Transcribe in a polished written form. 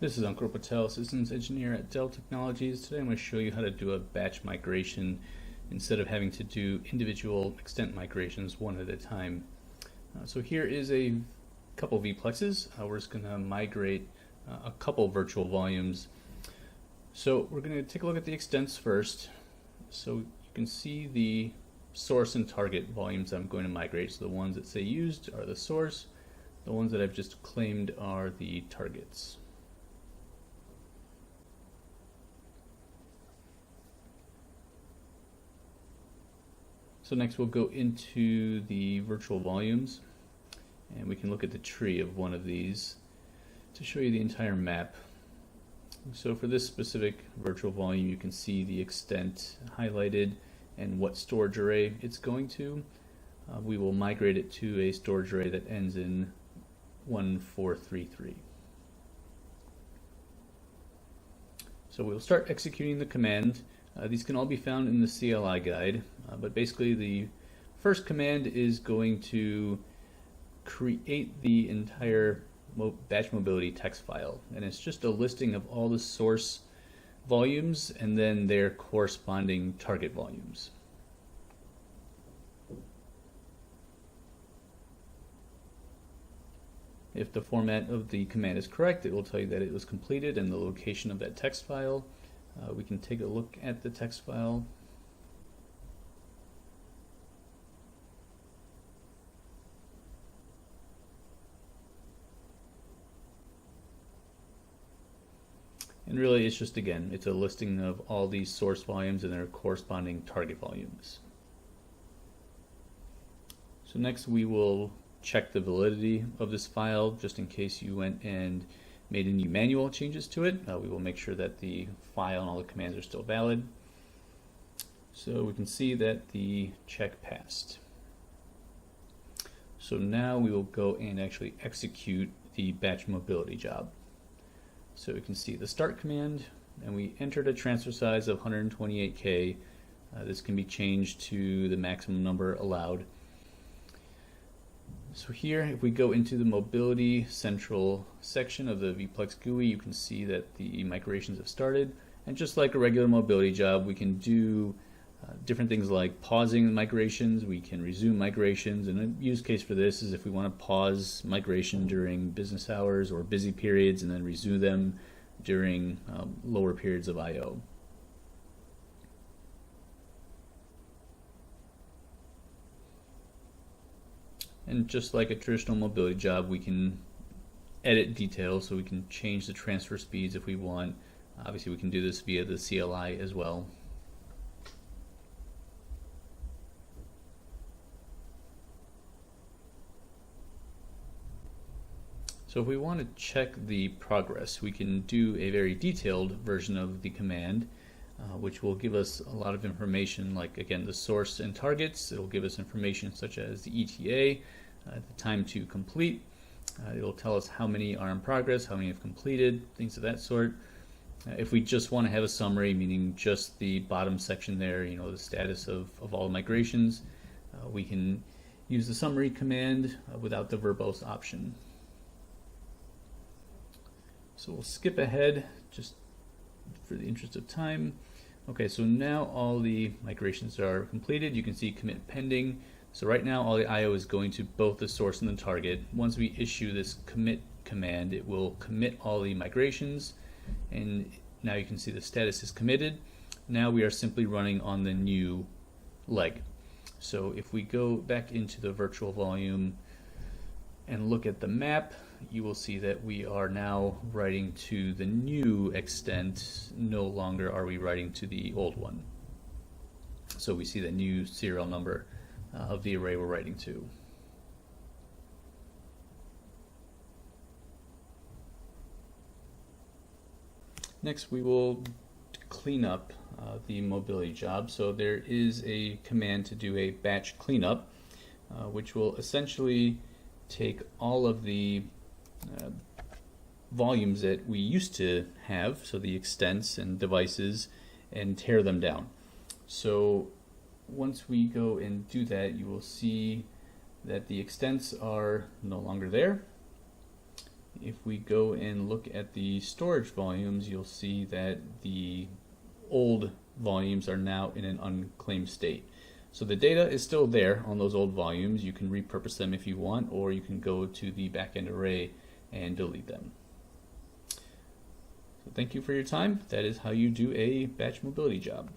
This is Ankur Patel, Systems Engineer at Dell Technologies. Today I'm going to show you how to do a batch migration instead of having to do individual extent migrations one at a time. So here is a couple VPLEXs. We're just going to migrate a couple virtual volumes. So we're going to take a look at the extents first. So you can see the source and target volumes I'm going to migrate. So the ones that say used are the source. The ones that I've just claimed are the targets. So next we'll go into the virtual volumes, and we can look at the tree of one of these to show you the entire map. So for this specific virtual volume, you can see the extent highlighted and what storage array it's going to. We will migrate it to a storage array that ends in 1433. So we'll start executing the command. These can all be found in the CLI guide, but basically the first command is going to create the entire batch mobility text file, and it's just a listing of all the source volumes and then their corresponding target volumes. If the format of the command is correct, it will tell you that it was completed and the location of that text file. We can take a look at the text file. And really it's just, again, it's a listing of all these source volumes and their corresponding target volumes. So next we will check the validity of this file, just in case you went and made any manual changes to it. We will make sure that the file and all the commands are still valid. So we can see that the check passed. So now we will go and actually execute the batch mobility job. So we can see the start command, and we entered a transfer size of 128K. This can be changed to the maximum number allowed. So here, if we go into the Mobility Central section of the VPLEX GUI, you can see that the migrations have started. And just like a regular mobility job, we can do different things like pausing migrations. We can resume migrations. And a use case for this is if we want to pause migration during business hours or busy periods and then resume them during lower periods of I/O. And just like a traditional mobility job, we can edit details, so we can change the transfer speeds if we want. Obviously, we can do this via the CLI as well. So if we want to check the progress, we can do a very detailed version of the command, which will give us a lot of information, like, again, the source and targets. It will give us information such as the ETA, the time to complete. It will tell us how many are in progress, how many have completed, things of that sort. If we just want to have a summary, meaning just the bottom section there, you know, the status of all migrations, we can use the summary command without the verbose option. So we'll skip ahead just for the interest of time. Okay, so now all the migrations are completed. You can see commit pending. So right now all the I/O is going to both the source and the target. Once we issue this commit command, it will commit all the migrations, and now you can see the status is committed. Now we are simply running on the new leg. So if we go back into the virtual volume and look at the map, you will see that we are now writing to the new extent. No longer are we writing to the old one. So we see the new serial number of the array we're writing to. Next, we will clean up the mobility job. So there is a command to do a batch cleanup, which will essentially take all of the volumes that we used to have, so the extents and devices, and tear them down. So once we go and do that, you will see that the extents are no longer there. if we go and look at the storage volumes, you'll see that the old volumes are now in an unclaimed state. So the data is still there on those old volumes. You can repurpose them if you want, or you can go to the backend array and delete them. So thank you for your time. That is how you do a batch mobility job.